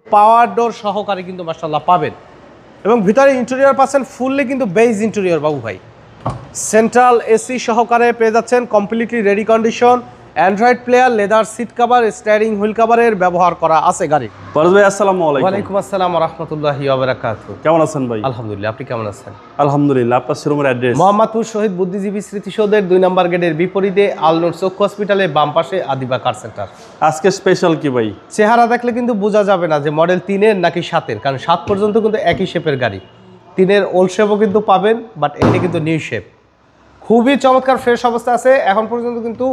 পাওয়ার ডোর সহকারে কিন্তু মাশাআল্লাহ পাবেন এবং ভিতরে ইন্টেরিয়র পাচ্ছেন ফুললি কিন্তু বেজ ইন্টেরিয়র বাবু ভাই। সেন্ট্রাল এসি সহকারে পেয়ে যাচ্ছেন completely ready condition, android player, leather seat cover, steering wheel কভারের ব্যবহার করা আছে গাড়ি। পরশ ভাই আসসালামু আলাইকুম। ওয়ালাইকুম আসসালাম ওয়া রাহমাতুল্লাহি ওয়া বারাকাতুহু। কেমন আছেন ভাই? আলহামদুলিল্লাহ, আপনি কেমন আছেন? আলহামদুলিল্লাহ। আপনার শোরুমের অ্যাড্রেস? মোহাম্মদপুর শহীদ বুদ্ধিজীবী স্মৃতিসৌধের 2 নম্বর গেটের বিপরীতে আলনুর চক্ষু হসপিটালের বাম পাশে আদিবা কার সেন্টার। আজকে স্পেশাল কি ভাই? চেহারা দেখলে কিন্তু বোঝা যাবে না যে মডেল 3-এর নাকি 7-এর, কারণ 7 পর্যন্ত কিন্তু একই শেপের গাড়ি। 3-এর ওল্ড শেপও কিন্তু পাবেন, বাট এটা কিন্তু নিউ শেপ। খুবই চমৎকার ফ্রেশ অবস্থা আছে। এখন পর্যন্ত কিন্তু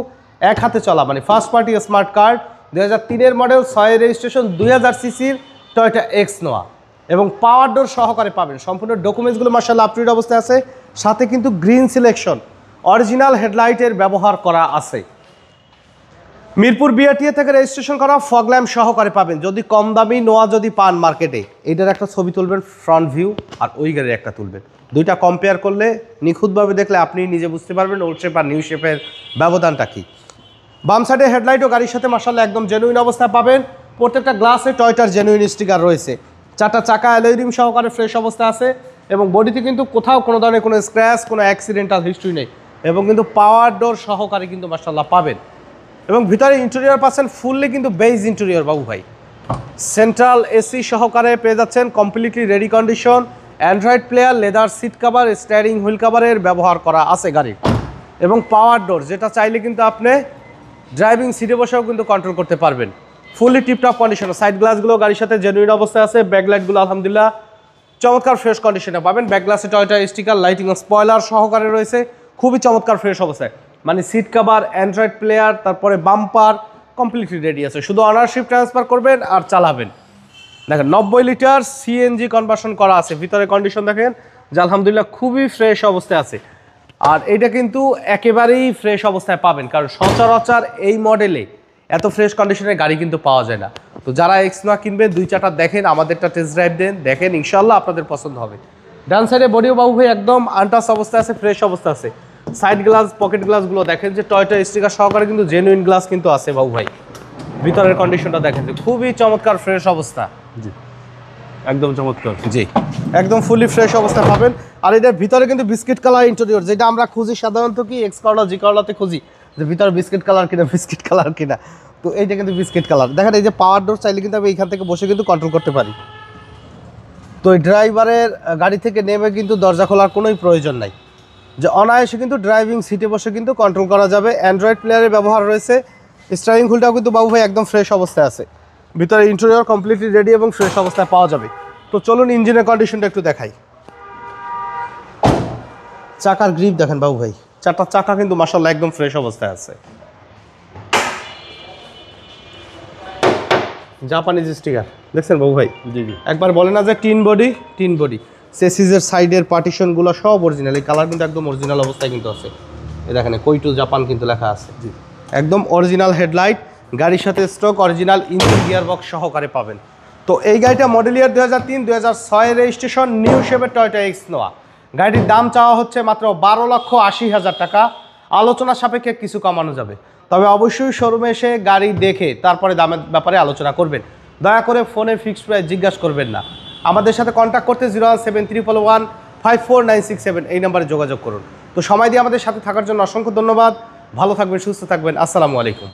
এক হাতে চলা, মানে ফার্স্ট পার্টি স্মার্ট কার্ড, 2003-এর মডেল, 6-এর রেজিস্ট্রেশন, 2000 সিসির টয়োটা এক্স নোয়া এবং পাওয়ার ডোর সহকারে পাবেন। সম্পূর্ণ ডকুমেন্টসগুলো মাশাআল্লাহ আপডেট অবস্থায় আছে। সাথে কিন্তু গ্রিন সিলেকশন অরিজিনাল হেডলাইটের ব্যবহার করা আছে। মিরপুর বিআরটিএ থেকে রেজিস্ট্রেশন করা ফগ ল্যাম্প সহকারে পাবেন। যদি কম দামি নোয়া যদি পান মার্কেটে, এইটার একটা ছবি তুলবেন ফ্রন্ট ভিউ, আর ওই গাড়ির একটা তুলবেন, দুইটা কম্পেয়ার করলে নিখুঁতভাবে দেখলে আপনি নিজে বুঝতে পারবেন ওল্ড শেপ আর নিউ শেপের ব্যবধানটা কী। বাম সাইডে হেডলাইটও গাড়ির সাথে মাশাআল্লাহ একদম জেনুইন অবস্থায় পাবেন। প্রত্যেকটা গ্লাসে টয়টার জেনুইন স্টিকার রয়েছে। 4টা চাকা অ্যালয় রিম সহকারে ফ্রেশ অবস্থা আছে এবং বডিতে কিন্তু কোথাও কোনো ধরনের কোনো স্ক্র্যাচ, কোনো অ্যাক্সিডেন্টাল হিস্ট্রি নেই এবং কিন্তু পাওয়ার ডোর সহকারে কিন্তু মাশাআল্লাহ পাবেন এবং ভিতরে ইন্টেরিয়র পাচ্ছেন ফুললি কিন্তু বেজ ইন্টেরিয়র বাবু ভাই। সেন্ট্রাল এসি সহকারে পেয়ে যাচ্ছেন completely ready condition, android player, leather seat cover, steering wheel কভারের ব্যবহার করা আছে গাড়ির এবং পাওয়ার ডোর, যেটা চাইলে কিন্তু আপনি ড্রাইভিং সিটে বসেও কিন্তু কন্ট্রোল করতে পারবেন। Fully tiptop condition. সাইড গ্লাসগুলো গাড়ির সাথে জেনুইন অবস্থায় আছে। ব্যাকলাইটগুলো আলহামদুলিল্লাহ চমৎকার ফ্রেশ কন্ডিশনে পাবেন। ব্যাকগ্লাসে টয়োটা স্টিকার, লাইটিং, স্পয়লার সহকারে রয়েছে, খুবই চমৎকার ফ্রেশ অবস্থায়। মানে সিট কভার, অ্যান্ড্রয়েড প্লেয়ার, তারপরে বাম্পার কমপ্লিটলি রেডি আছে। শুধু অনারশিপ ট্রান্সফার করবেন আর চালাবেন। দেখেন 90 লিটার সিএনজি কনভার্সন করা আছে। ভিতরে কন্ডিশন দেখেন যে আলহামদুলিল্লাহ খুবই ফ্রেশ অবস্থায় আছে। আর এইটা কিন্তু একেবারেই ফ্রেশ অবস্থায় পাবেন, কারণ সচরাচর এই মডেলে এত ফ্রেশ কন্ডিশনের গাড়ি কিন্তু পাওয়া যায় না। তো যারা এক্স নোয়া কিনবেন 2-4টা দেখেন, আমাদেরটা টেস্ট ড্রাইভ দেন, দেখেন ইনশাল্লাহ আপনাদের পছন্দ হবে। ডান সাইডে বডিও বাবু ভাই একদম আনটাচ অবস্থায় আছে, ফ্রেশ অবস্থা আছে। সাইড গ্লাস, পকেট গ্লাসগুলো দেখেন যে টয়োটা স্টিকার সহকারে কিন্তু জেনুইন গ্লাস কিন্তু আছে বাবু ভাই। ভিতরের কন্ডিশনটা দেখেন যে খুবই চমৎকার ফ্রেশ অবস্থা। জি, একদম চমৎকার। জি, একদম ফুলি ফ্রেশ অবস্থায় পাবেন। আর এটার ভিতরে কিন্তু বিস্কিট কালার ইন্টেরিয়র, যেটা আমরা খুঁজি সাধারণত কি এক্স করলা, জি করলাতে খুঁজি যে ভিতরে বিস্কিট কালার কিনা, বিস্কিট কালার কিনা, তো এইটা কিন্তু বিস্কিট কালার। দেখেন এই যে পাওয়ার ডোর, চাইলে কিন্তু আমি এইখান থেকে বসে কিন্তু কন্ট্রোল করতে পারি। তো এই ড্রাইভারের গাড়ি থেকে নেমে কিন্তু দরজা খোলার কোনোই প্রয়োজন নাই, যে অনায়াসে কিন্তু ড্রাইভিং সিটে বসে কিন্তু কন্ট্রোল করা যাবে। অ্যান্ড্রয়েড প্লেয়ারের ব্যবহার রয়েছে। স্টিয়ারিং হুইলটাও কিন্তু বাবু ভাই একদম ফ্রেশ অবস্থায় আছে। ভিতরে ইন্টেরিয়র কমপ্লিটলি রেডি এবং ফ্রেশ অবস্থায় পাওয়া যাবে। তো চলুন ইঞ্জিনের কন্ডিশনটা একটু দেখাই। চাকার গ্রিপ দেখেন বাবু ভাই, 4টা চাকা কিন্তু মাশাআল্লাহ একদম ফ্রেশ অবস্থায় আছে। জাপানিজ স্টিকার দেখছেন বাবু ভাই? জি জি। একবার বলে না যে টিন বডি। চেসিসের সাইডের পার্টিশনগুলো সব অরিজিনাল। এই কালার কিন্তু একদম অরিজিনাল অবস্থায় কিন্তু আছে। এই দেখেন কোইটু জাপান কিন্তু লেখা আছে। জি, একদম অরিজিনাল হেডলাইট, গাড়ির সাথে stock original engine gear box সহকারে পাবেন। তো এই গাড়িটা মডেল ইয়ার 2003, 2006 রেজিস্ট্রেশন, নিউ শেপের টয়োটা এক্স নোয়া। গাড়িটির দাম চাওয়া হচ্ছে মাত্র 12,80,000 টাকা। আলোচনা সাপেক্ষে কিছু কমানো যাবে, তবে অবশ্যই শোরুমে এসে গাড়ি দেখে তারপরে দামের ব্যাপারে আলোচনা করবেন। দয়া করে ফোনে ফিক্সড প্রাইস জিজ্ঞাসা করবেন না। আমাদের সাথে কন্ট্যাক্ট করতে 01731154967 এই নাম্বারে যোগাযোগ করুন। তো সময় দিয়ে আমাদের সাথে থাকার জন্য অসংখ্য ধন্যবাদ। ভালো থাকবেন, সুস্থ থাকবেন। আসসালামু আলাইকুম।